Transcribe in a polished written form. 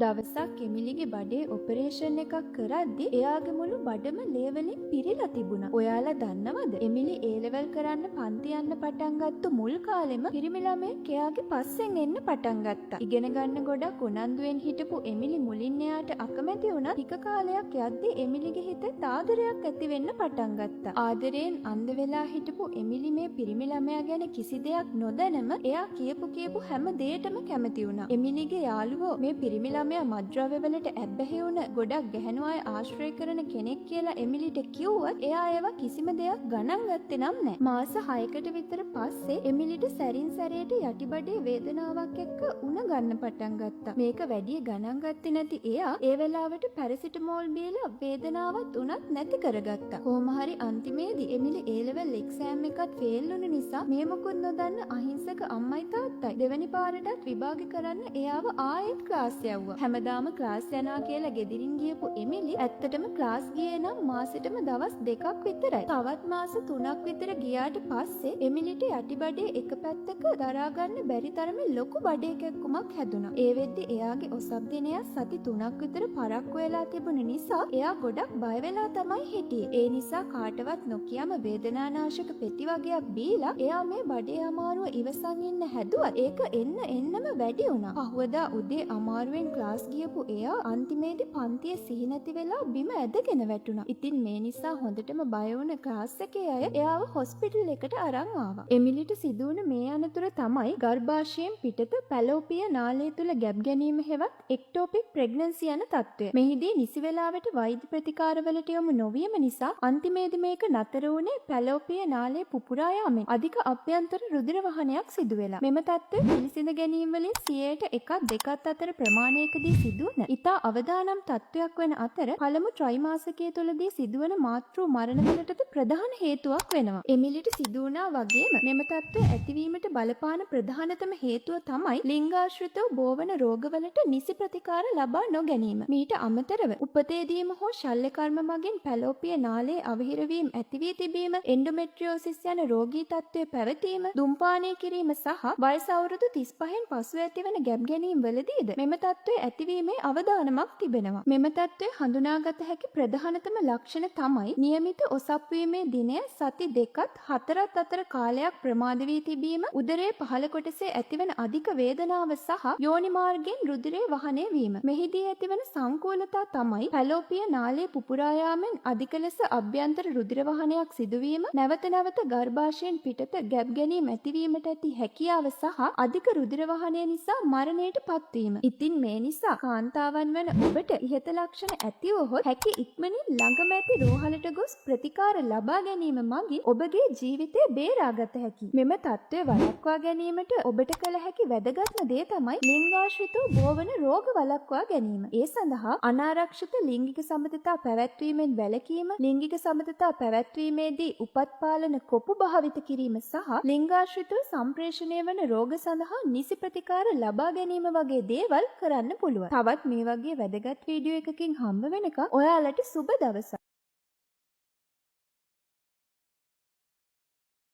දවසක් එමිලිගේ බඩේ ඔපරේෂන් එකක් කරද්දි එයාගේ මුළු බඩම ලේ වලින් පිරීලා තිබුණා. ඔයාලා දන්නවද? එමිලි ඒ ලෙවල් කරන්න පන්ති යන්න පටන් ගත්ත මුල් කාලෙම පිරිමි ළමයෙක් එයාගේ පස්සෙන් එන්න පටන් ගත්තා. ඉගෙන ගන්න ගොඩක් උනන්දුවෙන් හිටපු එමිලි මුලින් එයාට අකමැති වුණා. ටික කාලයක් යද්දි එමිලිගේ හිතේ ආදරයක් ඇති වෙන්න පටන් ගත්තා. ආදරයෙන් අන්ධ වෙලා හිටපු එමිලි මේ පිරිමි ළමයා ගැන කිසි දෙයක් නොදැනම එයා කියපු හැම දෙයකටම කැමති වුණා. එමිලිගේ යාළුවෝ මේ පිරිමි ළමයා මත්ද්‍රව්‍ය වලට ඇබ්බැහි වුණ ගොඩක් ගැහැණු අය ආශ්‍රය කරන කෙනෙක් කියලා එමිලිට කිව්වත් එයා ඒවා කිසිම දෙයක් ගණන් ගත්තේ නෑ. මාස 6කට විතර පස්සේ එමිලිට සැරින් සැරේට යටිබඩේ වේදනාවක් එක්ක උණ ගන්න පටන් ගත්තා. මේක වැඩි ගණන් ගත්තේ නැති එයා ඒ වෙලාවට පැරසිටමෝල් බීලා වේදනාවත් උනත් නැති කරගත්තා. කොහොම හරි අන්තිමේදී එමිලි ඒ ලෙවල් එක්සෑම් එකත් ෆේල් වුණ නිසා මේ මොකුත් නොදන්න අහිංසක අම්මයි තාත්තයි දෙවැනි පාරටත් විභාග කරන්න එයාව ආයෙත් ක්ලාස් යවුවා. හැමදාම ක්ලාස් යනවා කියලා ගෙදරින් ගියපු එමිලි ඇත්තටම ක්ලාස් ගියේ නම් මාසෙටම දවස් 2ක් විතරයි. තවත් මාස 3ක් විතර ගියාට පස්සේ එමිලිට යටිබඩේ එක පැත්තක දරා ගන්න බැරි තරමේ ලොකු බඩේ කැක්කුමක් හැදුනා. ඒ වෙද්දි එයාගේ ඔසප් දිනය සති 3ක් විතර පරක්කු වෙලා තිබුණ නිසා එයා ගොඩක් බය වෙලා තමයි හිටියේ. ඒ නිසා කාටවත් නොකියම වේදනානාශක පෙති වගේක් බීලා එයා මේ බඩේ අමාරුව ඉවසන් ඉන්න හැදුවත් ඒක එන්නම වැඩි වුණා. පහවදා උදේ අමාරුවෙන් ක්ලාස් ගියපු එයා අන්තිමේදී පන්තියේ සිහි නැති වෙලා බිම ඇදගෙන වැටුණා. ඉතින් මේ නිසා හොඳටම බය වුණ ක්ලාස් එකේ අය එයාව හොස්පිටල් එකට අරන් ආවා. එමිලිට සිදුවුණ මේ අනතුර තමයි ගර්භාෂයෙන් පිටත පැලෝපිය නාලය තුල ගැබ් ගැනීම හෙවත් එක්ටෝපික් ප්‍රෙග්නන්සි යන තත්ත්වය. මෙහිදී නිසි වේලාවට වෛද්‍ය ප්‍රතිකාරවලට යොමු නොවීම නිසා අන්තිමේදී මේක නතර වුණේ පැලෝපිය නාලය පුපුරා යාමෙන් අධික අභ්‍යන්තර රුධිර වහනයක් සිදු වෙලා. මෙම තත්ත්වය පිළිසිඳ ගැනීම වලින් 1%-2 අතර ප්‍රමාණයකදී සිදුවන ඉතා අවදානම් තත්ත්වයක් වන අතර පළමු ත්‍රිමාසිකය තුළදී සිදුවන මාතෘ මරණවලටද ප්‍රධාන හේතුවක් වෙනවා. එමිලිට සිදු වුණා වගේම මෙම තත්ත්වය ඇතිවීමට බලපාන ප්‍රධානතම හේතුව තමයි ලිංගාශ්‍රිතව බෝවන රෝගවලට නිසි ප්‍රතිකාර ලබා නොගැනීම. මීට අමතරව උපතේදීම හෝ ශල්‍ය කර්ම මගින් පැලෝපිය නාලයේ අවහිරවීම ඇති වී තිබීම, එන්ඩෝමෙට්‍රියෝසිස් යන රෝගී තත්ත්වය පැවතීම, දුම්පානය කිරීම සහ වයස අවුරුදු 35න් පසු ඇතිවන ගැබ් ගැනීම වලදීද මෙම තත්ත්වය ඇතිවීමේ අවදානමක් තිබෙනවා. මෙම තත්ත්වය හඳුනාගත හැකි ප්‍රධානතම ලක්ෂණ තමයි නියමිත ඔසප් වීමේ දිනය සති 2ත් 4ත් අතර කාලයක් ප්‍රමාද වී තිබීම, උදරයේ පහළ කොටසේ ඇතිවන අධික වේදනාව සහ යෝනි මාර්ගයෙන් රුධිරය වහනය වීම. මෙහිදී ඇතිවන සංකූලතා තමයි පැලෝපිය නාලයේ පුපුරා යාමෙන් අධික ලෙස අභ්‍යන්තර රුධිර වහනයක් සිදුවීම, නැවත ගර්භාෂයෙන් පිටත ගැබ් ගැනීම ඇතිවීමට ඇති හැකියාව සහ අධික රුධිර වහනය නිසා මරණයට පත්වීම. ඉතින් මේ නිසා කාන්තාවන් වන ඔබට ඉහත ලක්ෂණ ඇතිවහොත් හැකි ඉක්මනින් ළඟම ඇති රෝහලට ගොස් ප්‍රතිකාර ලබා ගැනීම මගින් ඔබගේ ජීවිතය බේරාගත හැකි. මෙම තත්ත්වය වළක්වා ගැනීමට ඔබට කළ හැකි වැදගත්ම දේ තමයි ලිංගාශ්‍රිතව බෝවන රෝග වළක්වා ගැනීම. ඒ සඳහා අනාරක්ෂිත ලිංගික සබඳතා පැවැත්වීමෙන් වැළකීම, ලිංගික සබඳතා පැවැත්වීමේදී උපත් පාලන කොපු භාවිත කිරීම සහ ලිංගාශ්‍රිතව සම්ප්‍රේෂණය වන රෝග සඳහා නිසි ප්‍රතිකාර ලබා ගැනීම වගේ දේවල් කරන්න පුළුවන්. තවත් මේ වගේ වැදගත් වීඩියෝ එකකින් හම්බ වෙනකම් ඔයාලට සුබ දවසක්.